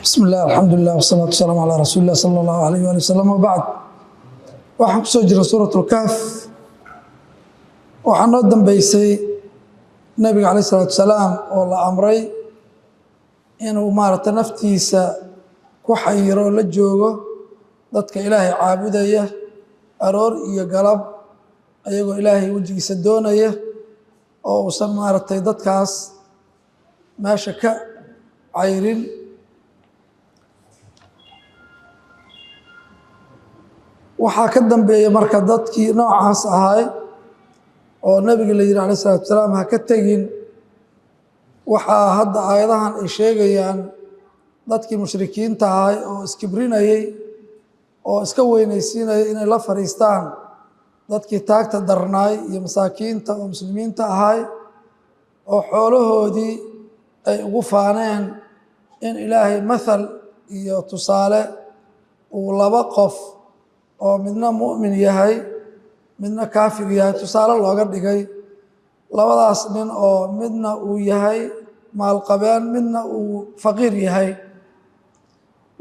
بسم الله الحمد لله والصلاة والسلام على رسول الله صلى الله عليه وآله وسلم وبعد waxaan ku soo jira suuratul kahf waxaan noo dambeysay nabiga calayhi salaatu wasalaam oo la amray inuu maarata naftiisa ku xayiro la joogo dadka ilaahay caabudaya aroor iyo galab ayagoo ilaahay wajigiisa doonaya oo uusan maaratay dadkaas meesha ka cayrin waxaa ka dambeeya marka dadkii noocaas ahay oo nabiga la yidhi calayhi salaatu wasalaam ha ka tegin waxaa hadda aayadahan ay sheegayaan dadkii mushrikiinta ahay oo iskibrinayay oo iska weynaysiinayay inay la fadhiistaan dadkii taagta darnaay iyo masaakiinta oo muslimiinta ahay oo xoolahoodii ay ugu faaneen in ilaahay mathal iyo tusaale uu laba qof oo midna mu'min yahay midna kaafir yahay tusaale looga dhigay labadaas nin oo midna uu yahay maalqabeen midna uu faqiir yahay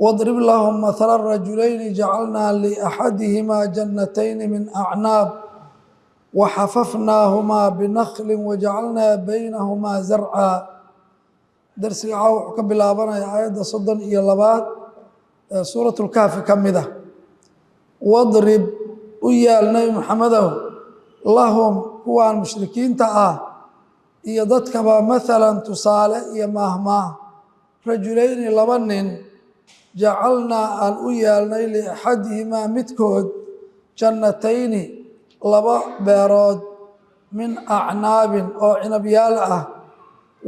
wadrib lahum mathala rajulayni jacalnaa liaxadihimaa jannatayni min acnaab waxafafnaahumaa binakhlin wajacalnaa baynahumaa zarca darsiga caawa wuxuu ka bilaabanaya aayadda 32 ee suuratulkahfi ka mid ah wadrib u yaal nebi maxamedow lahum kuwaan mushrikiinta ah iyo dadkaba maalan tusaale iyo maahmaah rajulayni laba nin jacalnaa aan u yaalnay liaxadihimaa midkood jannatayni laba beerood min acnaabin oo cinabyaal ah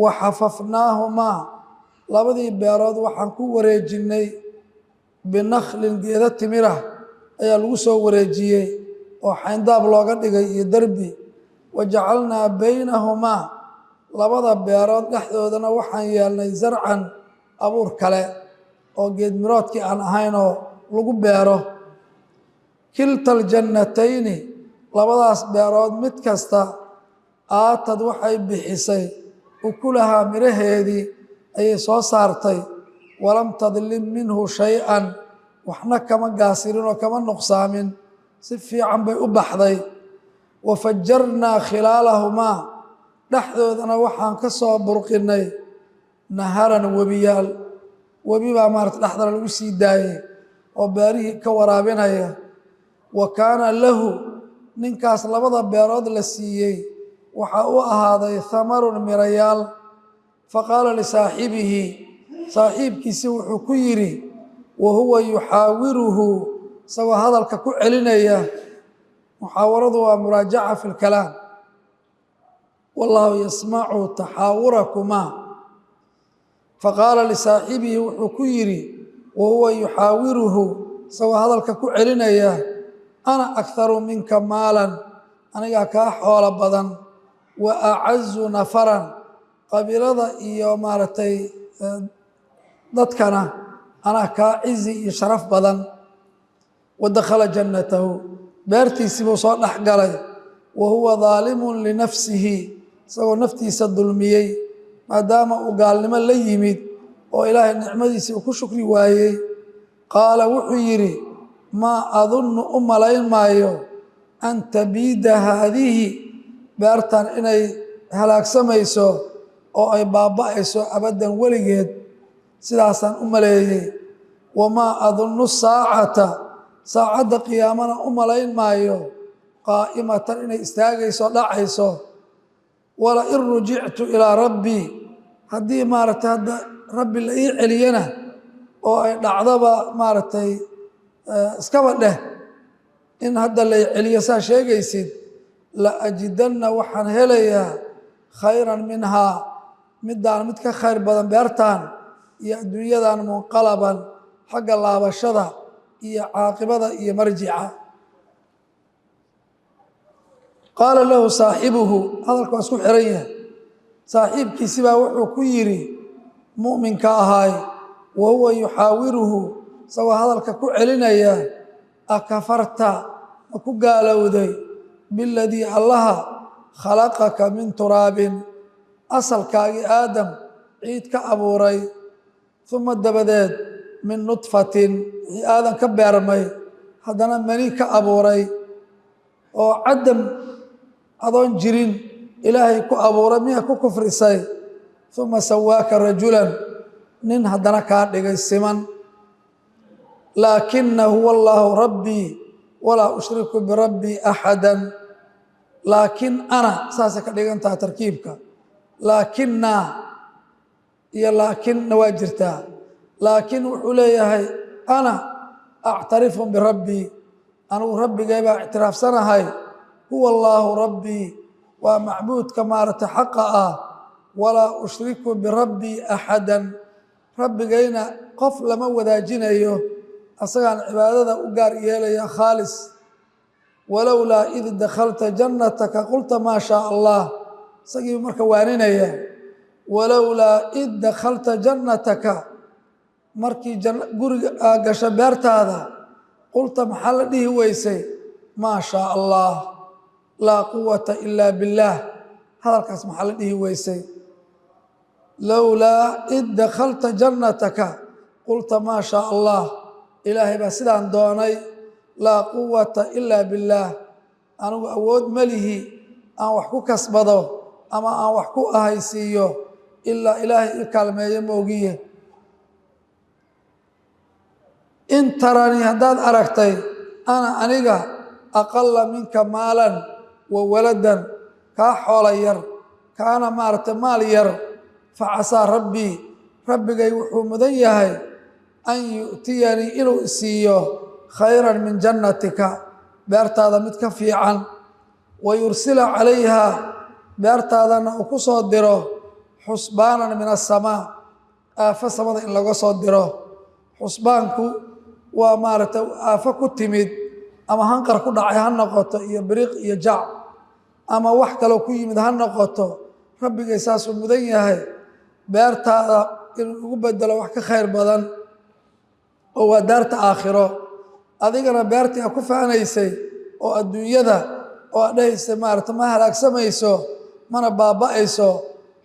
waxafafnaahumaa labadii beerood waxaan ku wareejinnay binakhlin geeda timirah ayaa lagu soo wareejiyey oo xayndaab looga dhigay iyo derbi wajacalnaa baynahumaa labada beerood dhexdoodana waxaan yeelnay zarcan abuur kale oo geedmiroodkii aan ahaynoo lagu beero kilta aljannatayni labadaas beerood mid kasta aatad waxay bixisay ukulahaa miraheedii ayay soo saartay walam tadlim minhu shay-an waxna kama gaasirin oo kama nuqsaamin si fiican bay u baxday wafajarnaa khilaalahumaa dhexdoodana waxaan ka soo burqinnay naharan webiyaal webi baa maarata dhexdana lagu sii daayey oo beerihii ka waraabinaya wa kaana lahu ninkaas labada beerood la siiyey waxaa u ahaaday hamarun mirayaal faqaala lisaaxibihi saaxiibkiisi wuxuu ku yidhi wahuwa yuxaawiruhu isagoo hadalka ku celinaya muxaawaradu waa muraajaca fi lkalaam wallaahu yasmacu taxaawurakumaa faqaala lisaaxibihi wuxuu ku yidhi wahuwa yuxaawiruhu isagoo hadalka ku celinaya ana akharu minka maalan anigaa kaa xoolo badan wa acazu nafaran qabiilada iyo maaragtay dadkana anaa kaa cizi iyo sharaf badan wadakhala jannatahu beertiisii buu soo dhex galay wa huwa daalimun linafsihi isagoo naftiisa dulmiyey maadaama uu gaalnimo la yimid oo ilaahay nicmadiisii uu ku shukri waayey qaala wuxuu yidhi maa adunnu u malayn maayo an tabiida haadihi beertan inay halaagsamayso oo ay baaba'ayso abaddan weligeed sidaasaan u maleeyey wamaa adunnu saacata saacadda qiyaamana u malayn maayo qaa'imatan inay istaagayso dhacayso wala in rujictu ilaa rabbii haddii maaragtay hadda rabbi la ii celiyana oo ay dhacdaba maaragtay iskaba dheh in hadda la ii celiyo saa sheegaysid la ajidanna waxaan helayaa khayran minhaa middaan mid ka khayr badan beertaan iyo adduunyadan munqalaban xagga laabashada iyo caaqibada iyo marjica qaala lahu saaxibuhu hadalka waa isku xiran yahay saaxiibkiisi baa wuxuu ku yidhi mu'minka ahaay wa huwa yuxaawiruhu isagoo hadalka ku celinaya akafarta ma ku gaalowday biladii allaha khalaqaka min turaabin asalkaagii aadam ciid ka abuuray ثم الدبدات من نطفة آذن كبير مي هذا مني كأبوري أو عدم أظن جرين إلهي كأبوري ميها كفر سي ثم سواك رجلا نين هذا كارد السمن لكن هو الله ربي ولا أشرك بربي أحدا لكن أنا ساسك أنت تركيبك لكننا يا لكن نواجرتها لكن وحوليها أنا أعترف بربي أنا ربي جايب اعتراف سنة هاي هو الله ربي ومعبود كما رتحقق ولا أشرك بربي أحدا ربي جاينا قفل ما وداجنا أيوه أصلاً عبادة أقار إلي خالص ولولا إذ دخلت جنتك قلت ما شاء الله سقي مركوانين ولولا إذ دخلت جنتك مركي قرق بيرت هذا قلت محل ديه ويسي ما شاء الله لا قوة إلا بالله هذا الكاس محل ديه ويسي لولا إذ دخلت جنتك قلت ما شاء الله إلهي بسيدان دوني لا قوة إلا بالله أنا أود مليه أن وحكو كسبضه أما أن وحكو أهيسيه إلا إلهي الكلمة يموغيه إن تراني هداد أركتي أنا أقل منك مالا وولدا كحول ير كان مارت مال ير فعسى ربي يوحو مديهي أن يؤتيني إلو إسيو خيرا من جنتك بارتادا متكفيعا ويرسل عليها بارتادا نأكسو الدرو حسبانا من السماء فسمد إن لغو صدره حسبانكو ومارت آفكو تميد أما هنقر كو دعي هنقوتو إيا بريق إيا جع أما وحكا لو كو يمد هنقوتو ربي إساسو مدينيهي بارتادا إنو بدل وحكا خير بدن oo daarta aakhiro adigana beertii ku faanaysay oo adduunyada oo dhaysay maarta ma halaagsamayso mana baaba'ayso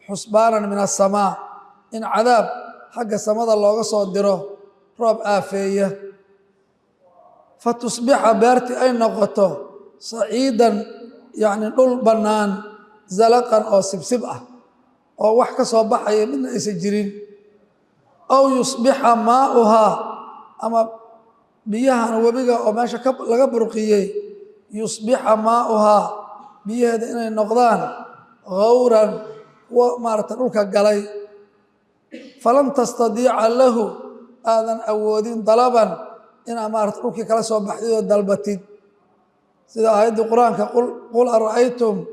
xusbaanan min as-samaa in cadaab xagga samada looga soo diro roob aafeeya fatusbiha beertii ay noqoto saciidan yani dhul banaan zalaqan oo sibsib ah oo wax ka soo baxaya midna aysan jirin aw yusbiha maa'uha أما بيها وبيجا وماشى لقى برقية يصبح ماؤها بيها إن النقدان غورا ومارت روك الجلي فلم تستطيع له آذن أودين طلبا إن أمارت روك كلا صباحية الدلبتين سيدا آيات القرآن قل أرأيتم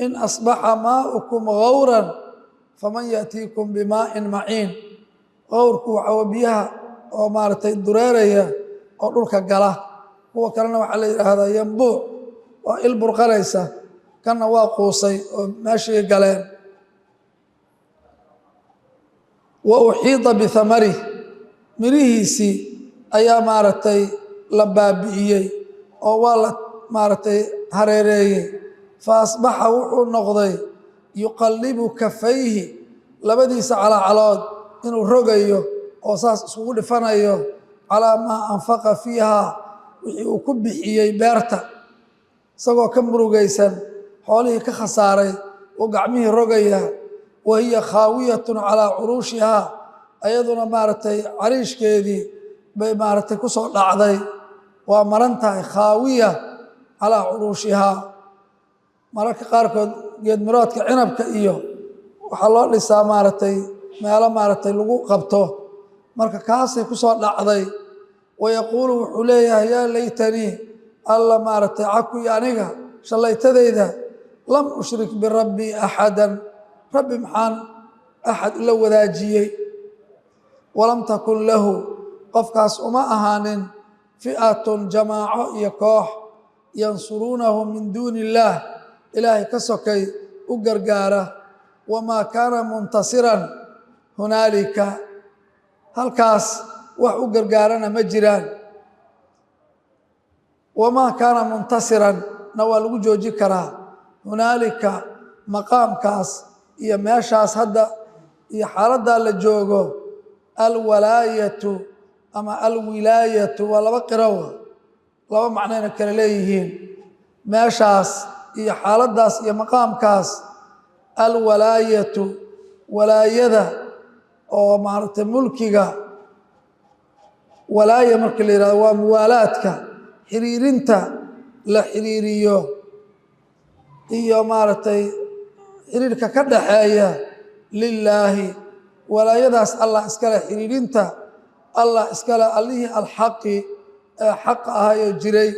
إن أصبح ماؤكم غورا فمن يأتيكم بماء معين غوركم وبيها oo maartay dureeraya oo dhulka gala kuwa kalena waxa la yiraahdaa yambu waa il burqalaysa kana waa qoosay oo meeshii galeen wa uhida bi thamari mirihiisi ayaa maartay la baabi'iyay oo waa la maartay hareereeyay fa asbaha wuxuu noqday yuqallibu kafayhi labadiisa calaacalood inuu rogayo oo saas isugu dhifanayo calaa maa anfaqa fiiha wixii uu ku bixiyey beerta isagoo ka murugaysan xoolihii ka khasaaray oo gacmihii rogaya wahiya khaawiyatun calaa curuushihaa ayaduna maaragtay cariishkeedii bay maaragtay ku soo dhacday waa maran tahay khaawiya calaa curuushihaa mararka qaarkood geed miroodka cinabka iyo waxaa loo dhisaa maaragtay meelo maaragtay lagu qabto marka kaasay ku soo dhacday wayaquulu wuxuu leeyahay yaa laytanii alla maaragtay caku aniga shallaytadayda lam ushrik birabbii axadan rabbi maxaan axad ila wadaajiyey walam takun lahu qofkaas uma ahaanin fi'atun jamaaco iyo koox yansuruunahu min duuni illaah ilaahay ka sokay u gargaara wamaa kaana muntasiran hunaalika halkaas wax u gargaarana ma jiraan wamaa kaana muntasiran na waa lagu jooji karaa hunaalika maqaamkaas iyo meeshaas hadda iyo xaaladdaa la joogo alwalaayatu ama alwilaayatu waa laba qirawa laba macnayna kala leeyihiin meeshaas iyo xaaladaas iyo maqaamkaas alwalaayatu walaayada oo maaragtay mulkiga walaaya marka la yidhahdo waa muwaalaadka xiriirinta la xiriiriyo iyo maaragtay xiriirka ka dhaxeeya lilaahi walaayadaas allah iskale xiriirinta allah iskale allihii alxaqi ee xaqa ahayoo jiray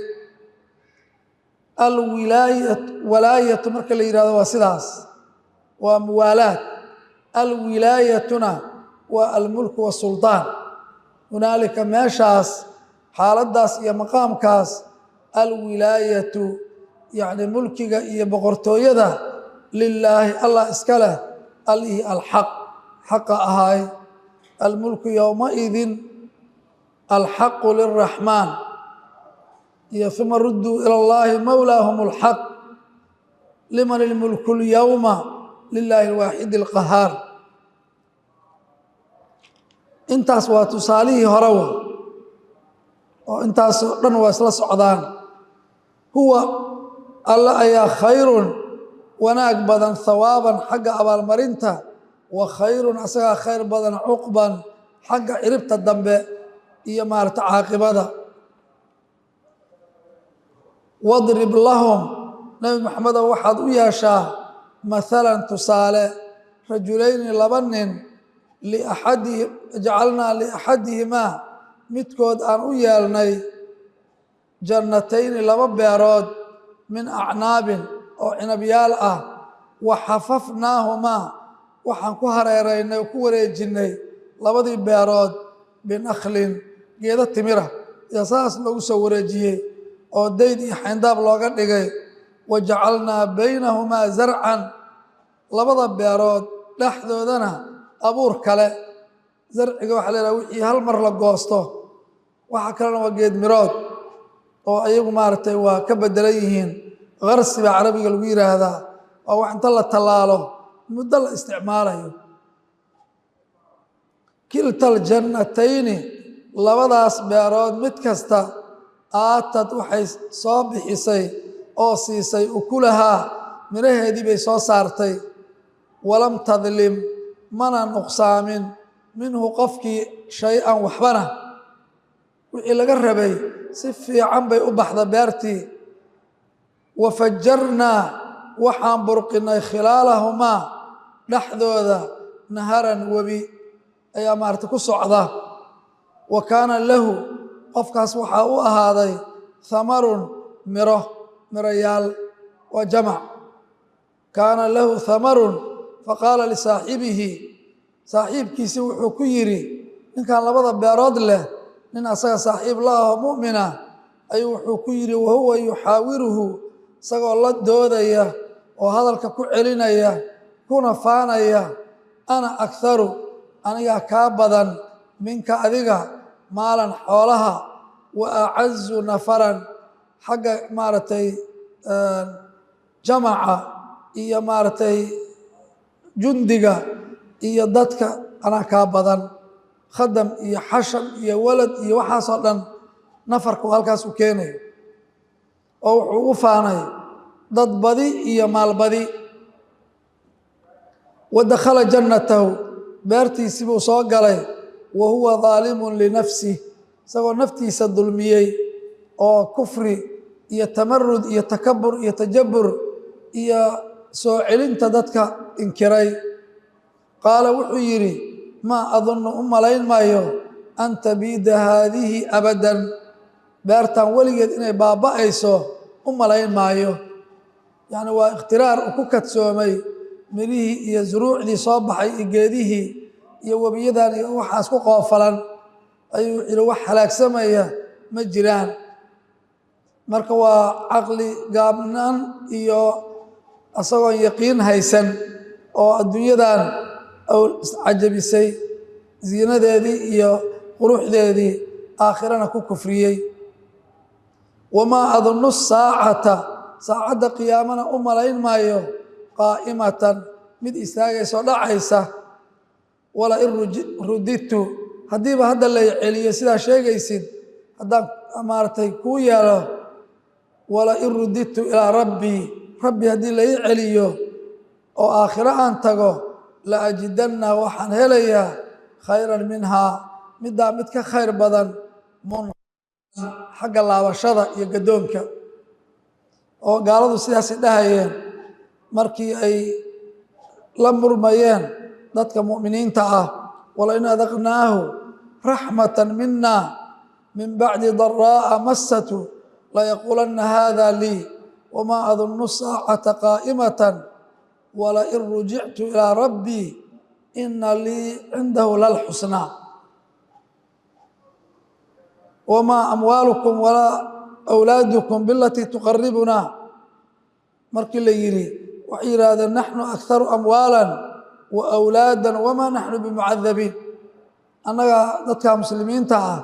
alwalaayatu marka la yidhahdo waa sidaas waa muwaalaad alwilaayatuna waa almulku wasulطaan hunaalika meeshaas xaaladaas iyo maqaamkaas alwilaayatu yacni mulkiga iyo boqortooyada lilaahi allah iska leh allihii alxaq xaqa ahaay almulku yowmaidin alxaqu liraxmaan iyo uma rudduu ila allahi mawlaahum alxaq liman ilmulku lyowma lilaahi alwaaxidi alqahaar intaas waa tusaalihii horewa oo intaasoo dhan waa isla socdaan huwa alla ayaa khayrun wanaag badan hawaaban xagga abaalmarinta wa khayrun asagaa khayr badan cuqban xagga ciribta dambe iyo maarata caaqibada wadrib lahum nebi maxamedow waxaad u yeeshaa maalan tusaale rajulayni laba nin jacalnaa liaxadihimaa midkood aan u yeelnay jannatayni laba beerood min acnaabin oo cinabyaal ah wa xafafnaahumaa waxaan ku hareeraynay oo ku wareejinnay labadii beerood binakhlin geedo timira iyo saas loogu soo wareejiyey oo dayd iyo xayndaab looga dhigay wa jacalnaa baynahumaa zarcan labada beerood dhexdoodana abuur kale zarciga waxa la yidhaha wixii hal mar la goosto waxa kalena waa geed mirood oo ayagu maaragtay waa ka bedelan yihiin qarsi baa carabiga lagu yidhaahdaa waa wax inta la tallaalo muddo la isticmaalayo kilta aljannatayni labadaas beerood mid kasta aatad waxay soo bixisay oo siisay ukulahaa miraheedii bay soo saartay walam tadlim mana nuqsaamin minhu qofkii shay-an waxbana wixii laga rabay si fiican bay u baxda beertii wa fajarnaa waxaan burqinay khilaalahumaa dhexdooda naharan webi ayaa maarata ku socda wa kaana lahu qofkaas waxaa u ahaaday hamarun mirayaal waa jamac kaana lahu hamarun faqaala lisaaxibihi saaxiibkiisii wuxuu ku yidhi ninkan labada beerood leh nin asaga saaxiib la ahoo mu'mina ayuu wuxuu ku yidhi wahuwa yuxaawiruhu isagoo la doodaya oo hadalka ku celinaya kuna faanaya ana akharu anigaa kaa badan minka adiga maalan xoolaha wa acazu nafaran xagga maaragtay jamaca iyo maaragtay jundiga iyo dadka anaa kaa badan khadam iyo xasham iyo walad iyo waxaasoo dhan nafarku halkaas u keenayo oo wuxuu u faanay dad badi iyo maalbadi wa dakhala jannatahu beertiisii buu soo galay wa huwa daalimun linafsih isagoo naftiisa dulmiyey oo kufri iyo tamarud iyo takabur iyo tajabur iyo soo celinta dadka inkiray qaala wuxuu yidhi maa adunnu u malayn maayo an tabiida haadihi abadan beertan weligeed inay baaba'ayso u malayn maayo yacni waa ikhtiraar uu ku kadsoomay mirihii iyo zuruucdii soo baxay iyo geedihii iyo webiyadan iyo waxaas ku qoofalan ayuu yidhi wax halaagsamaya ma jiraan marka waa caqli gaabnaan iyo asagoon yaqiin haysan oo adduunyadan iscajabisay ziinadeedii iyo quruxdeedii aakhirana ku kufriyey wamaa adunnu saacata saacadda qiyaamana u malayn maayo qaa'imatan mid istaagaysoo dhacaysa wala in rudidtu haddiiba hadda la celiyo sidaa sheegaysid haddaan maaragtay kuu yeelo wala in rudidtu ilaa rabbii rabbi haddii lai celiyo oo aakhiro aan tago la ajidanna waxaan helayaa khayran minhaa middaa mid ka khayr badan xagga laabashada iyo gaddoonka oo gaaladu sidaasay dhahayeen markii ay la murmayeen dadka mu'miniinta ah walain adaqnaahu raxmatan mina min bacdi daraa'a massatu layaquulanna hada lii wamaa adunnu saacata qaa'imatan walain rujictu ilaa rabbii ina lii cindahu lalxusnaa wamaa amwaalukum walaa awlaadukum bilatii tuqaribunaa markii la yidhi waxay yidhaahdeen naxnu akharu amwaalan wa awlaadan wamaa naxnu bimucadabiin annaga dadka muslimiinta ah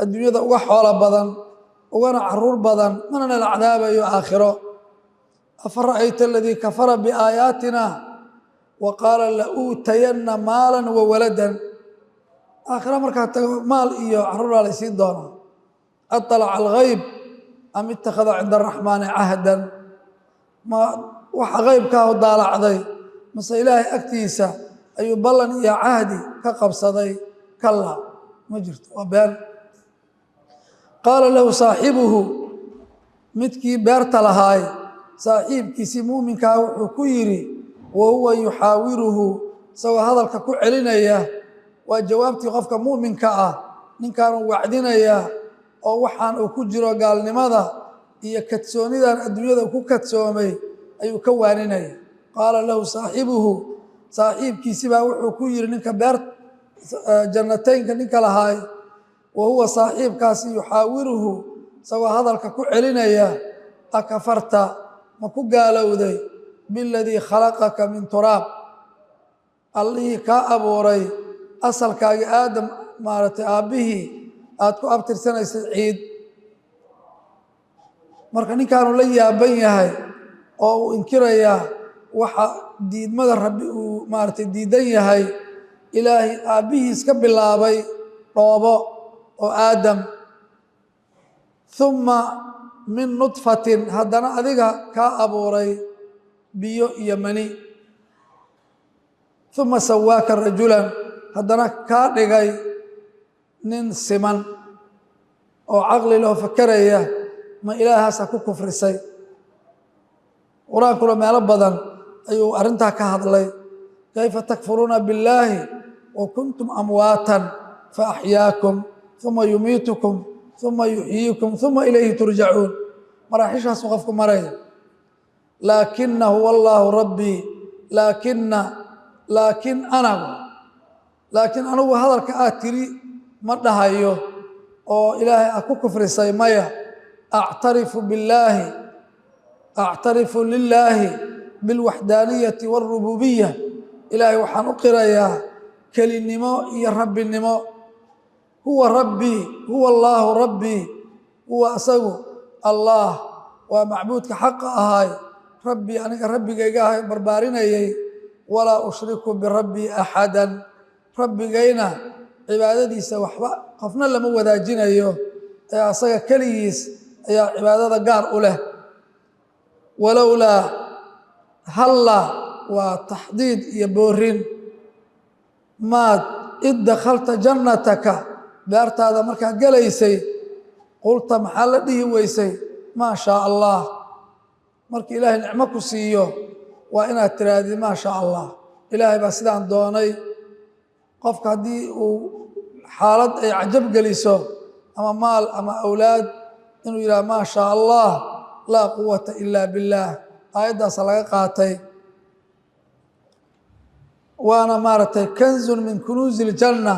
adduunyada uga xoolo badan ugana caruur badan mana nala cadaabayo aakhiro afara'ayta aladii kafara biaayaatina wa qaala la'uutayanna maalan wa waladan aakhiro markaa tago maal iyo caruuraa la isiin doonaa aطalaca alghayb am ittakhada cinda araxmaani cahdan ma waxa qaybkaahu daalacday mase ilaahay agtiisa ayuu ballan iyo cahdi ka qabsaday kalla ma jirto waa been qaala lahu saaxibuhu midkii beerta lahaay saaxiibkiisii muuminkaa wuxuu ku yidhi wa huwa yuxaawiruhu isagoo hadalka ku celinaya waa jawaabtii qofka muuminka ah ninkaanuu wacdinaya oo waxaan uu ku jiro gaalnimada iyo kadsoonidan adduunyada ku kadsoomay ayuu ka waaninaya qaala lahu saaxibuhu saaxiibkiisibaa wuxuu ku yidhi ninka beer jannataynka ninka lahaay wa huwa saaxiibkaasi yuxaawiruhu isagoo hadalka ku celinaya akafarta ma ku gaalowday biladii khalaqaka min turaab allihii kaa abuuray asalkaagii aadam maaragtay aabbihii aad ku abtirsanaysay ciid marka ninkaanu la yaaban yahay oo uu inkirayaa waxa diidmada rabbi uu maaragtay diidan yahay ilaahay aabbihiis ka bilaabay dhoobo oo aadam uma min nudfatin haddana adiga kaa abuuray biyo iyo mani uma sawaaka rajulan haddana kaa dhigay nin siman oo caqli loo fakeraya ma ilaahaasa ku kufrisay qur-aankuna meelo badan ayuu arrintaa ka hadlay kayfa takfuruuna billaahi wa kuntum amwaatan fa axyaakum uma yumiitukum uma yuxyiikum uma ilayhi turjacuun maraaxishaasu qofku maraya laakina huwa allaahu rabbii laakiin anigu hadalka aad tiri ma dhahayo oo ilaahay aad ku kufrisay maya actarifu lilaahi bilwaxdaaniyati wاlrububiya ilaahay waxaan u qirayaa kelinimo iyo rabbinimo huwa rabbii huwa allaahu rabbii huwa asagu allaah waa macbuudka xaqa ahay rabbii aniga rabbigayga ahay barbaarinayay walaa ushriku birabbii axadan rabbigayna cibaadadiisa waxba qofna lama wadaajinayo ee asaga keligiis ayaa cibaadada gaar u leh walowlaa halla waa taxdiid iyo boorin maad id dakhalta jannataka beertaada markaad gelaysay qulta maxaa la dhihi weysay maa shaa allah markii ilaahay nicmo ku siiyo waa inaad tirahdid maa shaa allah ilaahay baa sidaan doonay qofka haddii uu xaalad ay cajab geliso ama maal ama awlaad inuu yidhaha maa shaa allah laa quwata ilaa billaah aayaddaasa laga qaatay waana maaragtay kanzun min kunuuzi iljanna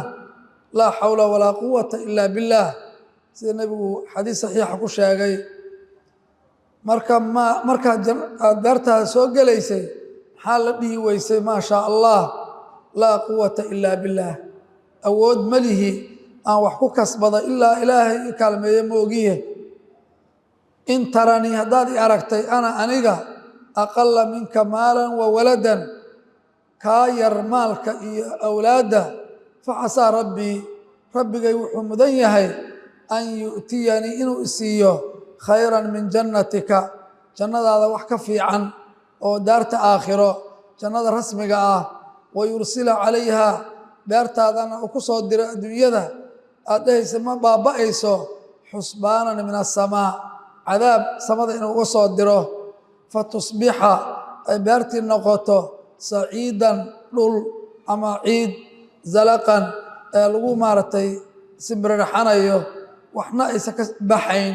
laa xawla walaa quwata ilaa billaah sida nebigu xadiis saxiixa ku sheegay markaad beertaada soo gelaysay maxaa la dhihi weysay maa shaa allah laa quwata ilaa billaah awood malihi aan wax ku kasbada ilaa ilaahay i kaalmeeye moogiye in taranii haddaad i aragtay ana aniga aqala minka maalan wa waladan kaa yar maalka iyo awlaadda facasaa rabbii rabbigay wuxuu mudan yahay an yu'tiyanii inuu isiiyo khayran min jannatika jannadaada wax ka fiican oo daarta aakhiro jannada rasmiga ah wayursila calayha beertaadana uu ku soo diro adduunyada aad dhahaysa ma baaba'ayso xusbaanan min asamaa cadaab samada inuu uga soo diro fatusbixa ay beertii noqoto saciidan dhul ama ciid zalaqan ee lagu maaragtay simbiriraxanayo waxna aysan ka baxayn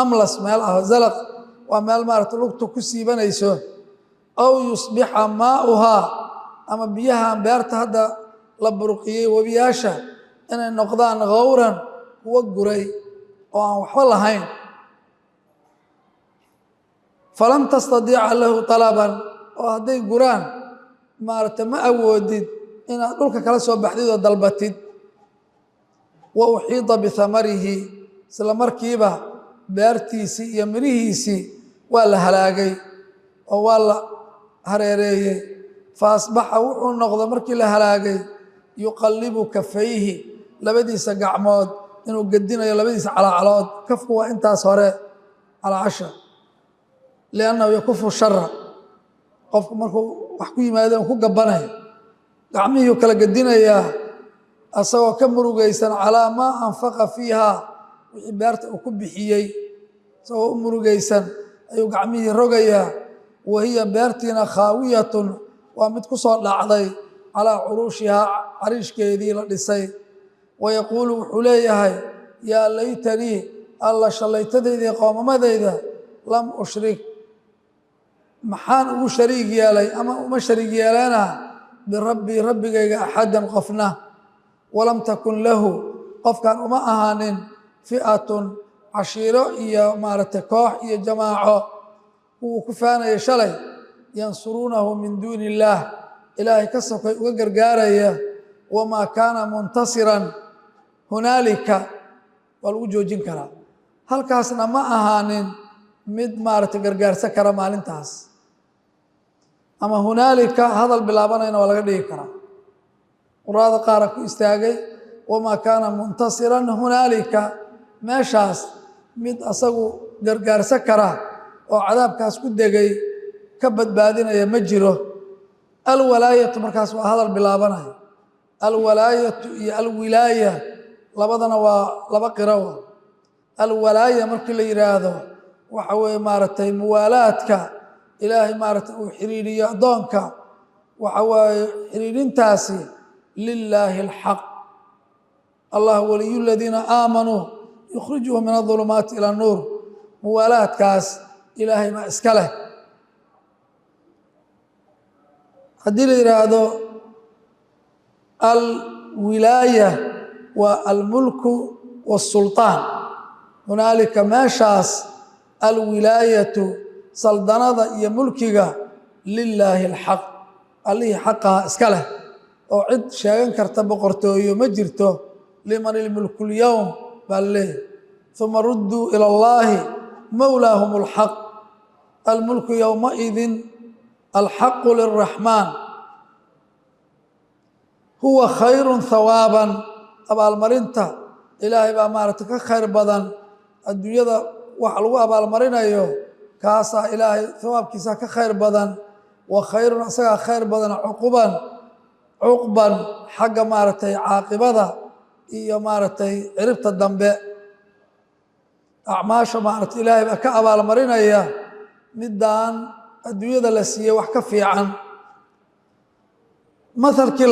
amlas meel ah zalaq waa meel maaragtay lugta ku siibanayso aw yusbixa maa'uhaa ama biyahan beerta hadda la burqiyey webiyaasha inay noqdaan gawran kuwa guray oo aan waxba lahayn falam tastadiica lahu talaban oo hadday guraan maaragtay ma awoodid inaad dhulka kala soo baxdid oo dalbatid wa uxiida bihamarihi isla markiiba beertiisii iyo mirihiisii waa la halaagay oo waa la hareereeyey fa asbaxa wuxuu noqdo markii la halaagay yuqallibu kafayhi labadiisa gacmood inuu gedinayo labadiisa calaacalood kafku waa intaas hore calaacasha liannahu yakufu shara qofku markuu wax ku yimaado ku gabanayo gacmihii kala gedinayaa asagoo ka murugaysan calaa maa anfaqa fiiha wixii beerta uu ku bixiyey isagoo u murugaysan ayuu gacmihii rogayaa wahiya beertiina khaawiyatun waa mid ku soo dhacday calaa curuushihaa cariishkeedii la dhisay wayaquulu wuxuu leeyahay yaa laytanii alla shallaytadayda qoomamadayda lam ushrik maxaan ugu shariig yeelay ama uma shariig yeeleena birabbii rabbigayga axadan qofna walam takun lahu qofkan uma ahaanin fi'atun cashiiro iyo maaragtay koox iyo jamaaco kuwuu ku faanaya shalay yansuruunahu min duuni illaah ilaahay ka sokay uga gargaaraya wamaa kaana muntasiran hunaalika waa lagu joojin karaa halkaasna ma ahaanin mid maaragtay gargaarsan kara maalintaas ama hunaalika hadal bilaabanayna waa laga dhigi karaa quraada qaara ku istaagay wamaa kaana muntasiran hunaalika meeshaas mid asagu gargaarsan kara oo cadaabkaas ku degay ka badbaadinaya ma jiro alwalaayatu markaas waa hadal bilaabanaya alwalaayatu iyo alwilaaya labadana waa laba qirawa alwalaaya markii la yidhaahdo waxa weeye maaragtay muwaalaadka ilaahay maaragtay uu xiriiriyo addoonka waxa waaye xiriirintaasi lilaahi alxaq allah waliyu ladiina aamanuu yukhrijuhum min adulumaati ila nuur muwaalaadkaas ilaahay baa iska leh haddii la yidhaahdo alwilaaya waa almulku wasulطaan hunaalika meeshaas alwilaayatu saldanada iyo mulkiga lilaahi alxaq allihii xaqaha iska leh oo cid sheegan karta boqortooyo ma jirto liman ilmulku lyowm baa laleeyahy uma rudduu ila allahi mowlaahum alxaq almulku yowmaidin alxaqu liraxmaan huwa khayru hawaaban abaalmarinta ilaahay baa maaragtay ka khayr badan adduunyada waxa lagu abaalmarinayo kaasaa ilaahay hawaabkiisa ka khayr badan wa khayrun isagaa khayr badan cuqban xagga maaragtay caaqibada iyo maaragtay ciribta dambe acmaasha maaragtay ilaahay baa ka abaalmarinaya midaan adduunyada la siiyey wax ka fiican mahalkii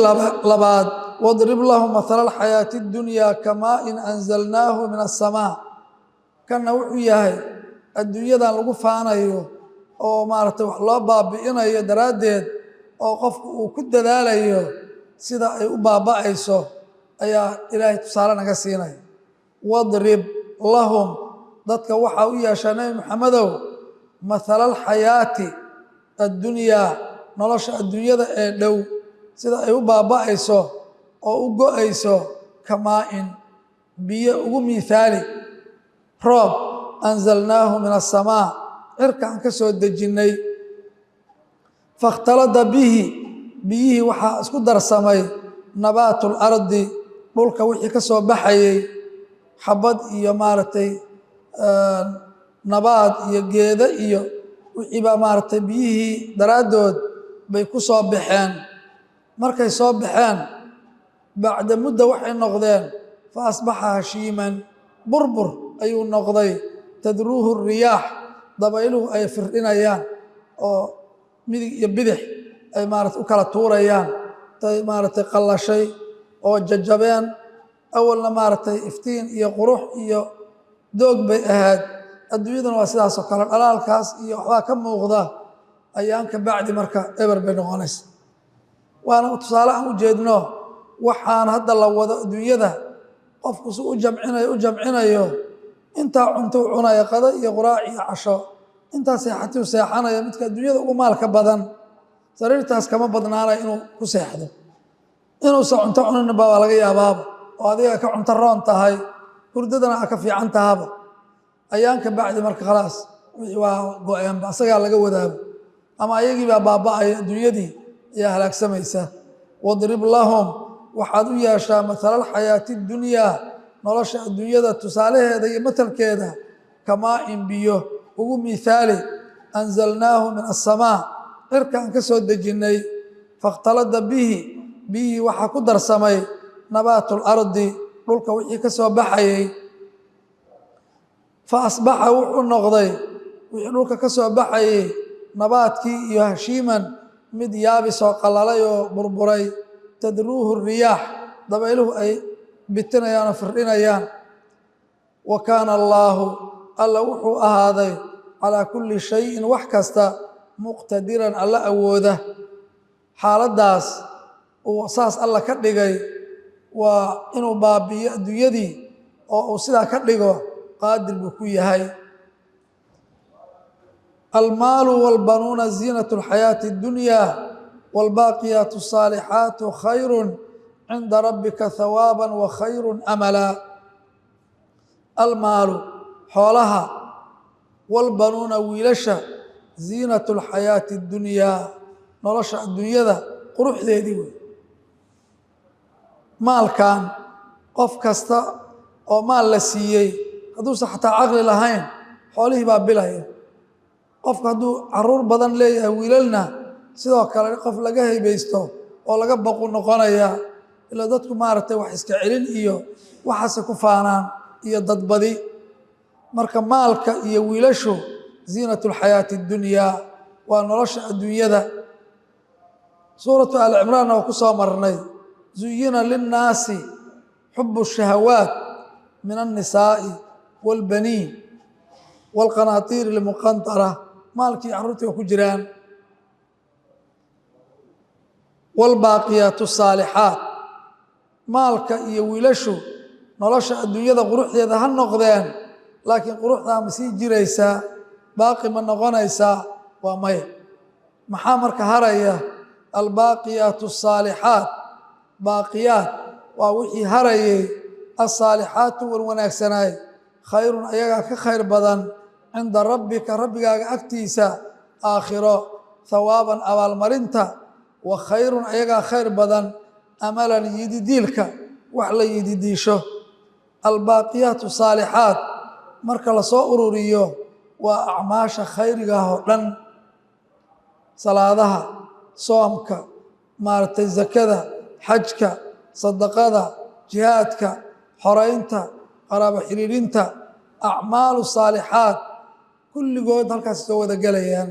labaad wadrib lahu mahala alxayaati اdunyaa kamaa in anzalnaahu min aلsamaa kanna wuxuu yahay adduunyadan lagu faanayo oo maaragtay wax loo baabi'inayo daraaddeed oo qofku uu ku dadaalayo sida ay u baaba'ayso ayaa ilaahay tusaale naga siinaya wadrib lahum dadka waxaa u yeeshaa nebi maxamedow mahala alxayaati addunyaa nolosha adduunyada ee dhow sida ay u baaba'ayso oo u go'ayso kamaa-in biyo ugu miihaali roob anzalnaahu min asamaa cirka aan ka soo dejinnay fakhtalada bihi biyihii waxaa isku darsamay nabaatu lardi dhulka wixii ka soo baxayay xabad iyo maaragtay nabaad iyo geeda iyo wixii baa maaragtay biyihii daraaddood bay ku soo baxeen markay soo baxeen bacda mudda waxay noqdeen fa asbaxa hashiiman burbur ayuu noqday tadruuhu riyaax dabayluhu ay firdhinayaan oo midig iyo bidix ay maaragtay u kala tuurayaan tay maaragtay qallashay oo jajabeen awalna maaragtay iftiin iyo qurux iyo doog bay ahayd adduunyadana waa sidaasoo kale dhalaalkaas iyo waxbaa ka muuqda ayaan ka bacdi marka eber bay noqonaysa waana tusaale aan u jeedno waxaan hadda la wado adduunyada qofku si u jamcinayo intaa cunto u cunaya qado iyo quraac iyo casho intaa seexatiu seexanaya midka adduunyada ugu maalka badan sariirtaas kama badnaanaya inuu ku seexdo inuusan cunto cuninba waa laga yaabaaba oo adiga ka cunto roon tahay hurdadana a ka fiican tahaba ayaan ka bacdi marka khalaas wixii waa go-eenba asagaa laga wadaago ama ayagii baa baaba'aya adduunyadii ayaa halaagsamaysa wadrib lahum waxaad u yeeshaa mathala alxayaati dunyaa nolosha adduunyada tusaalaheeda iyo matalkeeda kamaa in biyo ugu mihaali anzalnaahu min asamaa cirkaan ka soo dejinnay fakhtalada bihi biyihii waxaa ku darsamay nabaatu lardi dhulka wixii ka soo baxayay fa asbaxa wuxuu noqday wixii dhulka ka soo baxayay nabaadkii iyo hashiiman mid yaabis oo qalalay oo burburay tadruuhu riyaax dabayluhu ay bitinayaan oo firdhinayaan wa kaana allaahu alla wuxuu ahaaday calaa kulli shayin wax kasta muqtadiran alla awooda xaaladdaas uu saas alla ka dhigay waa inuu baabi'iyo adduunyadii oo uu sidaa ka dhigo qaadir buu ku yahay almaalu walbanuuna ziinatu alxayaati اddunyaa wاlbaaqiyaatu الصaalixaatu khayru cinda rabbika hawaaban wa khayru amala almaalu xoolaha walbanuuna wiilasha ziinatu alxayaati اddunyaa nolosha adduunyada quruxdeedii wey maalkan qof kasta oo maal la siiyey hadduusan xataa caqli lahayn xoolihii baa bilaya qofka hadduu caruur badan leeyahay wiilalna sidoo kale qof laga haybaysto oo laga baqu noqonaya ilaa dadku maaragtay wax iska celin iyo waxaase ku faanaan iyo dadbadi marka maalka iyo wiilashu ziinatu alxayaati اddunyaa waa nolosha adduunyada suuratu aali cimraanna waa ku soo marnay zuyina linnaasi xubu الshahawaat min الnisaa'i wاlbaniin wاlqanaatiiri اlmuqantara maalkii carruurtii waa ku jiraan wاlbaaqiyaatu الsaalixaat maalka iyo wiilashu nolosha adduunyada quruxdeeda ha noqdeen laakiin quruxdaa ma sii jiraysaa baaqi ma noqonaysaa waa maya maxaa marka haraya albaaqiyaatu الsaalixaat baaqiyaat waa wixii harayay alsaalixaatu wan wanaagsanaay khayrun ayagaa ka khayr badan cinda rabbika rabbigaaga agtiisa aakhiro hawaaban abaalmarinta wa khayrun ayagaa khayr badan amalan yididiilka wax la yididiisho albaaqiyaatu saalixaat marka lasoo ururiyo waa acmaasha khayrigaah oo dhan salaadaha soomka maaragtay zakada xajka sadaqada jihaadka xoraynta qaraabo xiriirinta acmaalu saalixaat kulligood halkaas soo wada gelayaan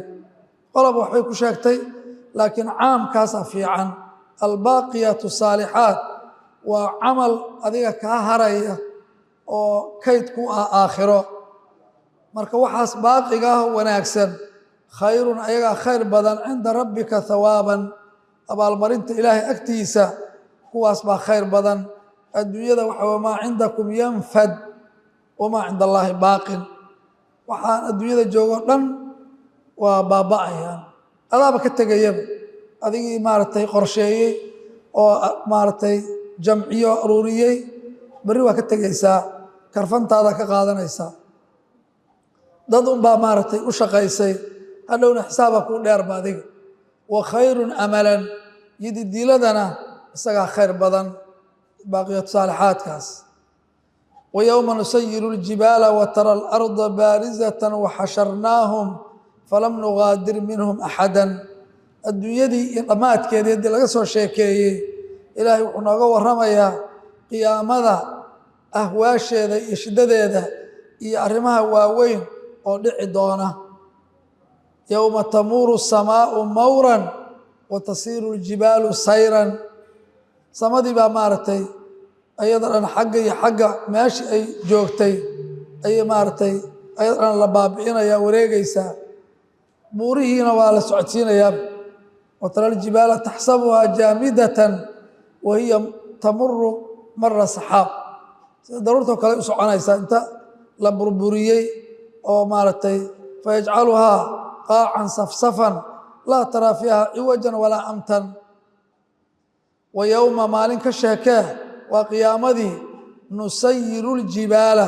qolob waxbay ku sheegtay laakiin caamkaasaa fiican albaaqiyaatu saalixaat waa camal adiga kaa haraya oo kayd ku ah aakhiro marka waxaas baaqiga ah wanaagsan khayrun ayagaa khayr badan cinda rabbika hawaaban abaalmarinta ilaahay agtiisa kuwaas baa khayr badan adduunyada waxa wamaa cindakum yanfad wamaa cinda allaahi baaqin waxaan adduunyada joogo dhan waa baaba'ayaan adaaba ka tegayaba adigii maaragtay qorsheeyey oo maaragtay jamciyo aruuriyey berri waa ka tegaysaa karfantaada ka qaadanaysaa dad unbaa maaragtay u shaqaysay hadhowna xisaaba kuu dheerba adiga wa khayrun amalan yididiiladana isagaa khayr badan باقيات صالحات كاس ويوم نسير الجبال وترى الأرض بارزة وحشرناهم فلم نغادر منهم أحدا الدنيا دي إنمات كده يدي لغسو شيكي إلهي ونغا ورميا قيامة أهواشي ذا إشداد ذا يعرمها واوين ودعي دونه يوم تمور السماء مورا وتصير الجبال سيرا سمدي بامارتي أيضا حق حق ماشي أي جوكتي أي مارتي أيضا لبابعين يا وريقيسا بوريهين وعلى سعتين يا وترى الجبال تحسبها جامدة وهي تمر مر سحاب ضرورته كلا يسعنا أنت لبربوريي أو مارتي فيجعلها قاعا صفصفا لا ترى فيها عوجا ولا أمتا ويوم مالك الشهكاه وقيامته نسير الجبال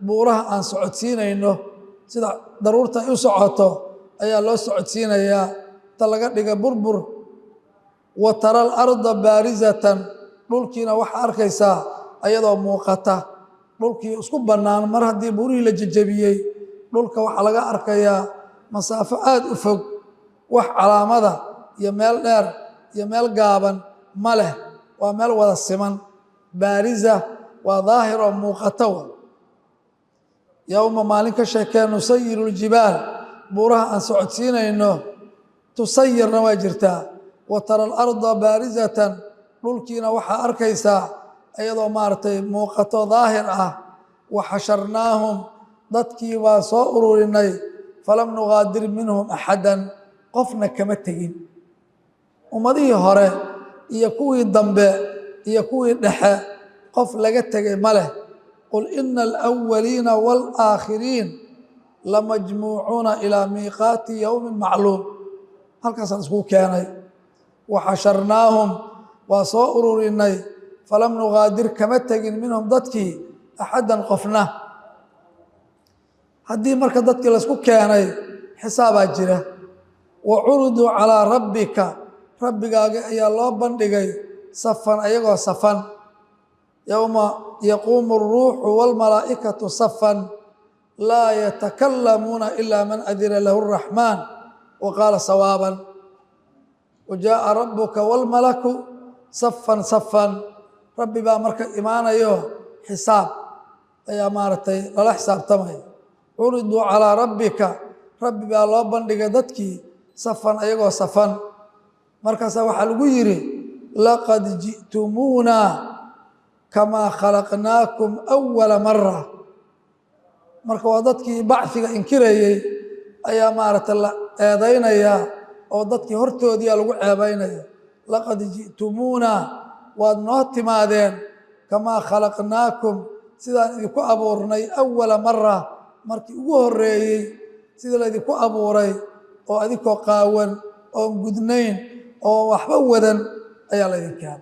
بورها أن سعودسين إنه سيدا ضرورة يسعوته أي الله سعودسين يا تلقى لك بربر وترى الأرض بارزة نلكينا وحاركيسا أيضا موقتا نلكي اسكو بنان مرة دي بوري لججبيي نلك وحلقا أركيا مسافات أفق وح علامة يميل نير يميل قابا ماله وميل وذا السمن بارزة وظاهرة موقتوة يوم مالك الشيكان نسير الجبال بورها أن سعودسين إنه تسير نواجرتا وترى الأرض بارزة نلكينا وحا أركيسا أيضا مارتي موقتو ظاهرة وحشرناهم ضدكي وصائروا لني فلم نغادر منهم أحدا قفنا كمتهين ومضيه هره يكوي الضنباء يكوي الدحاء قف لقتك مله قل إن الأولين والآخرين لمجموعون إلى ميقات يوم معلوم هل كسنسكو كاني وحشرناهم وصائروا لني فلم نغادر كمتهين منهم ضدكي أحدا قفنا هدي مركز ضدك لسكو كاني حساب أجره وعرضوا على ربك يا الله بندقي صفا أيغو صفا يوم يقوم الروح والملائكة صفا لا يتكلمون إلا من أذن له الرحمن وقال صوابا وجاء ربك والملك صفا صفا ربي بأمرك إيمانا حساب يا مارتي لا حساب تمي عرضوا على ربك ربي بالله بندقي دتكي صفا أيغو صفا مركز وحلو يري لقد جئتمونا كما خلقناكم أول مرة مركز ودتكي بعثك إنكري أيا مارت الله آذينا يا ودتكي هرتو دي لغو عابينا لقد جئتمونا ونهت ماذين كما خلقناكم سيدان إذكو أبورني أول مرة مركي أغوري سيدان إذكو أبوري وإذكو قاون وقدنين وحبودا أي الله كان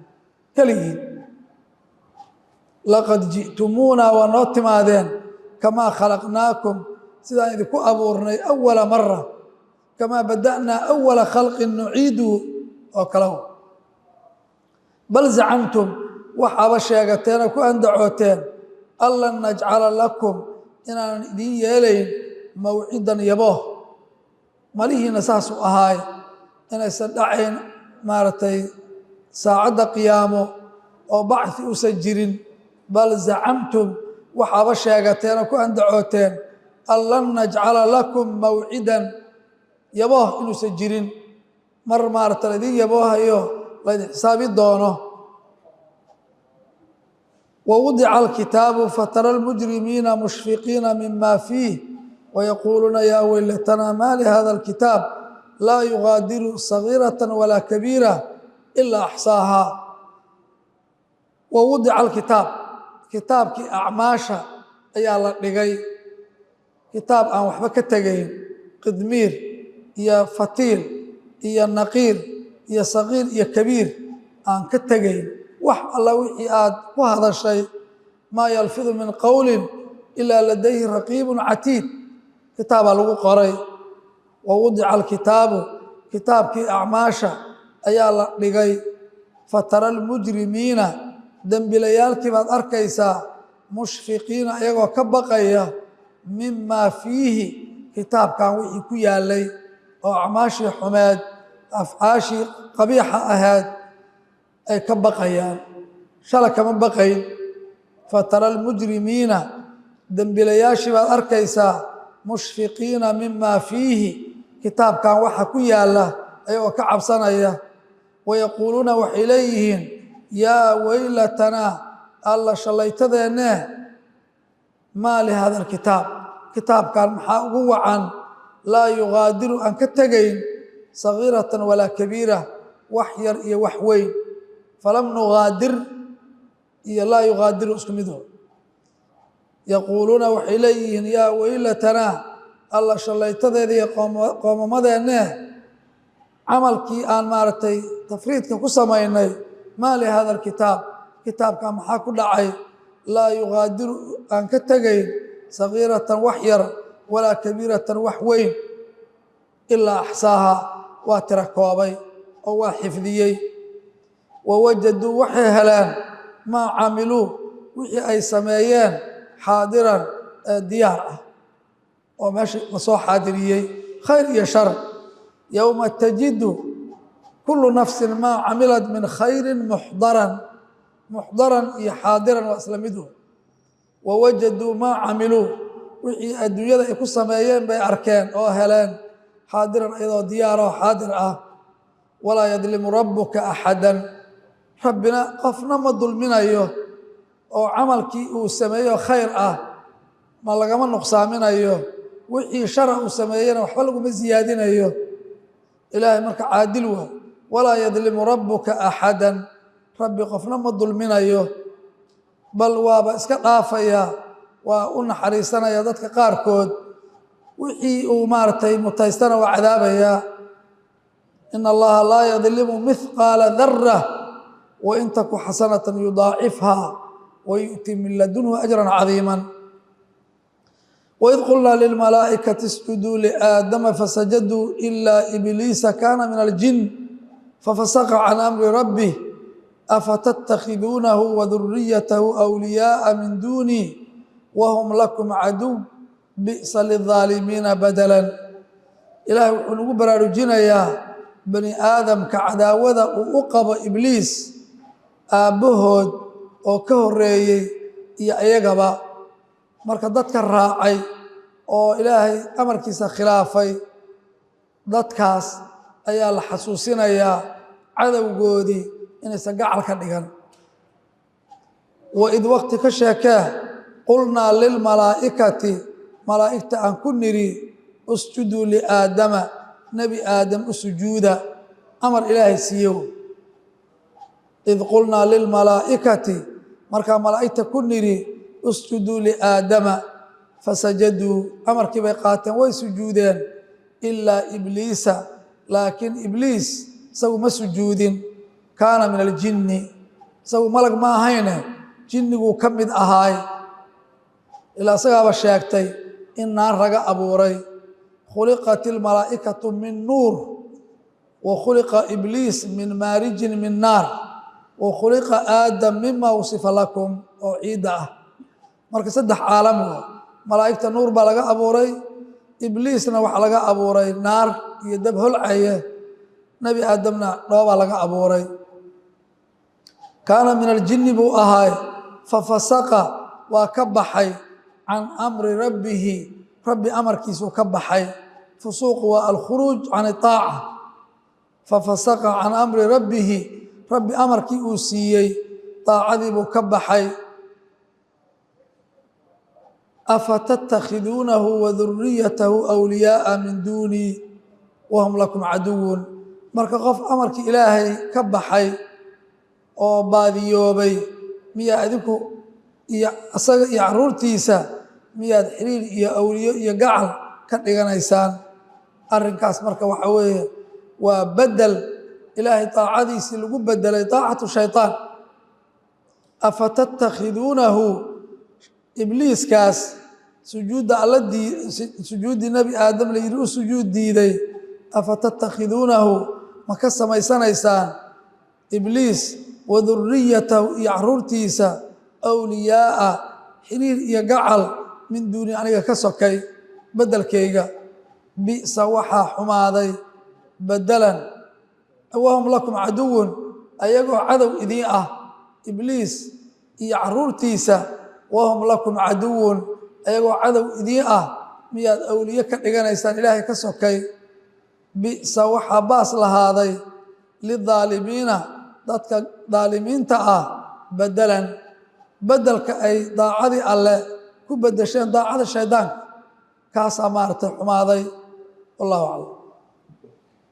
كليين لقد جئتمونا ونوتم هذين كما خلقناكم سيدان إذكو أبورني أول مرة كما بدأنا أول خلق نعيد وكلو بل زعمتم وحبشيغتين وكأن دعوتين ألا نجعل لكم إننا ندين يلين موعدا يبوه مليه نساس أهاي inaysan dhacayn maaragtay saacadda qiyaamo oo bacthi usan jirin bal zacamtum waxaaba sheegateen oo ku andacooteen an lan najcala lakum mawcidan yabooh inuusan jirin mar maaragta laydin yaboohayo laydin xisaabi doono ووضع الكتاب فترى المجرمين مشفقين مما فيه ويقولون يا ويلتنا ما لهذا الكتاب لا يغادر صغيرة ولا كبيرة إلا أحصاها ووضع الكتاب كتاب كي أعماشا أي الله لغي كتاب أن وحبك التغيين قدمير يا فتيل يا نقير يا صغير يا كبير أن كالتغيين وح الله وحياد وهذا الشيء ما يلفظ من قول إلا لديه رقيب عتيد كتاب لغو قري ووضع الكتاب كتاب كي أعماشا أي الله لغي فترى المجرمين dembilayaalkii baad arkaysaa mushfiqiina iyagoo ka baqaya mimaa fiihi kitaabkan wixii ku yaalay oo acmaashii xumeed afcaashii qabiixa ahayd ay ka baqayaan shala kama baqayn fatara almujrimiina dembilayaashii baad arkaysaa mushfiqiina mimaa fiihi kitaabkan waxa ku yaala ayagoo ka cabsanaya wayaquuluuna waxay leeyihiin yaa weylatanaa alla shallaytadeenne maa lihada alkitaab kitaabkan maxaa ugu wacan laa yugaadiru aan ka tegayn sagiiratan walaa kabiira wax yar iyo wax weyn falam nugaadir iyo laa yugaadiru isku midho yaquuluuna waxay leeyihiin yaa weylatanaa alla shallaytadeeda iyo qoomamadeenne camalkii aan maaragtay tafriidka ku samaynay maa lihada alkitaab kitaabkan maxaa ku dhacay laa yugaadiru aan ka tegayn sagiiratan wax yar walaa kabiiratan wax weyn ilaa axsaaha waa tira koobay oo waa xifdiyey wawajaduu waxay heleen maa camiluu wixii ay sameeyeen xaadiran diyaar ah oo meesha lasoo xaadiriyey khayr iyo shar yowma tajidu kulu nafsin maa camilat min khayrin muxdaran iyo xaadiran waa isla midhu wawajaduu maa camiluu wixii adduunyada ay ku sameeyeen bay arkeen oo heleen xaadiran iyadoo diyaar oo xaadir ah walaa yadlimu rabbuka axadan rabbina qofna ma dulminayo oo camalkii uu sameeyo khayr ah ma lagama nuqsaaminayo wixii shara uu sameeyena waxba laguma siyaadinayo ilaahay marka caadil waa walaa yadlimu rabbuka axadan rabbi qofna ma dulminayo bal waaba iska dhaafaya waa u naxariisanaya dadka qaarkood wixii uu maaragtay mutaystana waa cadaabayaa ina allaha laa yadlimu mithqaala dara wain taku xasanatan yudaacifha wayu'ti min ladunhu ajran cadiima waid qulnaa lilmalaa'ikati isjuduu liaadama fasajaduu ilaa ibliisa kaana min aljin fafasaqa can amri rabbih afatattakhiduunahu waduriyatahu awliyaaa min duunii wahum lakum caduw bi'sa lilظaalimiina badalan ilaahay wuxuu nagu baraarujinayaa bani aadamka cadaawada uu u qabo ibliis aabbahood oo ka horeeyey iyo ayagaba marka dadka raacay oo ilaahay amarkiisa khilaafay dadkaas ayaa la xasuusinayaa cadowgoodii inaysan gacal ka dhigan waid waqti ka sheekee qulnaa lilmalaa'ikati malaa'igta aan ku nidhi usjuduu liaadama nebi aadam u sujuuda amar ilaahay siiyow id qulnaa lilmalaa'ikati markaa malaa'igta ku nidhi usjuduu liaadama fasajaduu amarkii bay qaateen way sujuudeen ilaa ibliisa laakiin ibliis isagu ma sujuudin kaana min aljinni isagu malag ma ahayne jinniguu ka mid ahaay ilaa isagaaba sheegtay in naar laga abuuray khuliqat ilmalaa'ikatu min nuur wa khuliqa ibliis min maarijin min naar wa khuliqa aadam mima wasifa lakum oo ciidda ah marka saddex caalam wa malaa'igta nuur baa laga abuuray ibliisna waxaa laga abuuray naar iyo dab holcaye nebi aadamna dhoobaa laga abuuray kaana min aljinni buu ahaay fafasaqa waa ka baxay can amri rabbihi rabbi amarkiisuu ka baxay fusuuqu waa alkhuruuj can itaaca fafasaqa can amri rabbihi rabbi amarkii uu siiyey daacadii buu ka baxay afatattakhiduunahu waduriyatahu awliyaaa min duunii wahum lakum caduwun marka qof amarkii ilaahay ka baxay oo baadiyoobay miyaa adinku iyo asaga iyo caruurtiisa miyaad xiriir iyo awliyo iyo gacal ka dhiganaysaan arrinkaas marka waxa weeye waa bedel ilaahay daacadiisii lagu bedelay daacatu shayطaan afatattakhiduunahu ibliiskaas sujuudda alla sujuuddii nebi aadam la yidhi u sujuud diiday afatattakhiduunahu ma ka samaysanaysaan ibliis waduriyatahu iyo caruurtiisa awliyaaa xiriir iyo gacal min duuni aniga ka sokay bedelkayga bi'sa waxaa xumaaday bedelan wahum lakum caduwun ayagoo cadow idiin ah ibliis iyo caruurtiisa wahum lakum caduwun ayagoo cadow idiin ah miyaad awliye ka dhiganaysaan ilaahay ka sokay bi'sa waxaa baas lahaaday lidaalimiina dadka daalimiinta ah bedelan bedelka ay daacadii alle ku bedesheen daacada shaydaanka kaasaa maaragtay xumaaday wallahu aclam